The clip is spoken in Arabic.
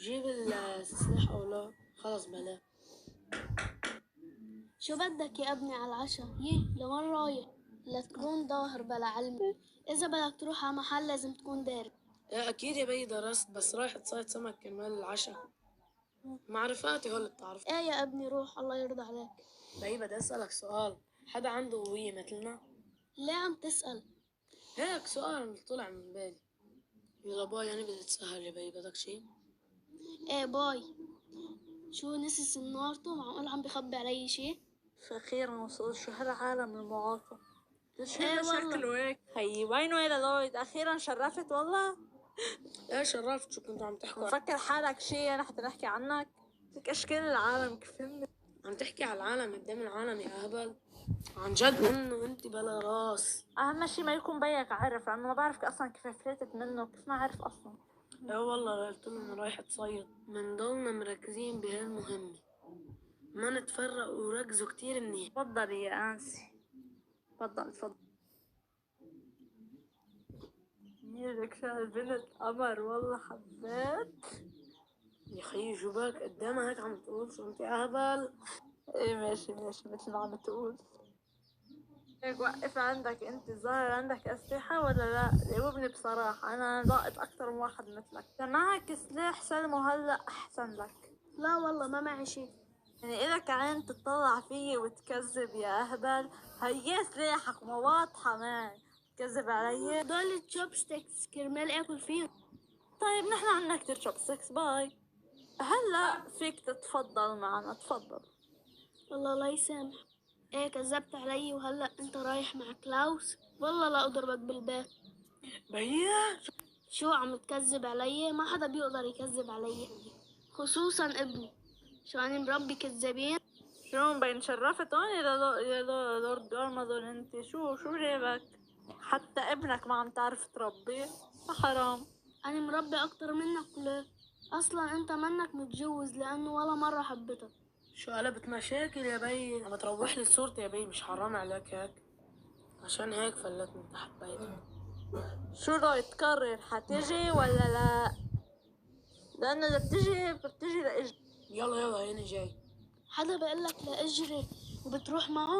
جيب السلاح او لا خلص بلا. شو بدك يا ابني على العشاء؟ لوين رايح؟ لا تكون ظاهر بلا علم. اذا بدك تروح على محل لازم تكون دارس. ايه اكيد يا بي درست، بس رايح تصيد سمك كرمال العشاء. معرفاتي هو اللي بتعرف. ايه يا ابني روح، الله يرضى عليك. بي بدي اسألك سؤال، حدا عنده هوية مثلنا؟ ليه عم تسأل؟ هيك سؤال طلع من بالي. يلا باي، انا بدي اتسهر يا بي، بدك شي؟ ايه باي. شو نسي سنارته؟ معقول عم بخبي علي شي؟ أخيرا وصلت. شو هالعالم المعاقة؟ شو ايه هذا والله. شكله هيك؟ هي وينه يا لويد؟ أخيرا شرفت والله. ايه شرفت، شو كنتوا عم تحكوا؟ مفكر حالك شي أنا حتى نحكي عنك؟ لك أشكال العالم كيف عم تحكي على العالم قدام العالم يا اهبل. عن جد انه انت بلا راس. أهم شي ما يكون بيك عارف، لأنه ما بعرف أصلا كيف فلتت منه، كيف ما عرف أصلا. ايه والله قلت له انه رايح تصيد. منضلنا مركزين بهالمهمة، ما نتفرق وركزوا كتير منيح. تفضل يا أنسي، تفضل تفضل. ميرك شان البنت قمر والله حبيت. يا خيي شو بك قدامها هيك عم تقول شو انت اهبل؟ ايه ماشي ماشي مثل ما عم تقول. هيك وقف عندك انت، ظاهر عندك اسلحة ولا لا؟ جاوبني بصراحة، انا ضاقت اكتر من واحد مثلك. اذا معك سلاح سلمه هلا احسن لك. لا والله ما معي شي. يعني إلك عين تطلع فيي وتكذب يا اهبل؟ هي سلاحك ما واضحة معي، تكذب علي؟ دول تشوبستيكس كرمال اكل فيهم. طيب نحن عنا كتير شوبستكس. باي. هلا فيك تتفضل معنا، تفضل. والله لا يسامح. ايه كذبت علي وهلا انت رايح مع كلاوس؟ والله لا اضربك بالبيت. بيا شو عم تكذب علي؟ ما حدا بيقدر يكذب علي، خصوصا ابني. شو أنا مربي كذابين؟ شو مبين شرفت هون يا لورد أرمادون؟ انت شو جايبك؟ حتى ابنك ما عم تعرف تربيه؟ حرام. أنا مربي أكتر منك. ليه؟ أصلا أنت منك متجوز لأنه ولا مرة حبيتك. شو قلبت مشاكل يا بي؟ عم تروح لي صورتي يا بي، مش حرام عليك هيك؟ عشان هيك فلتني تحت بيتك. شو رايك تقرر حتجي ولا لا؟ لأنه إذا بتجي لإجي. يلا يلا هيني جاي. حدا بقولك لأجري وبتروح معه؟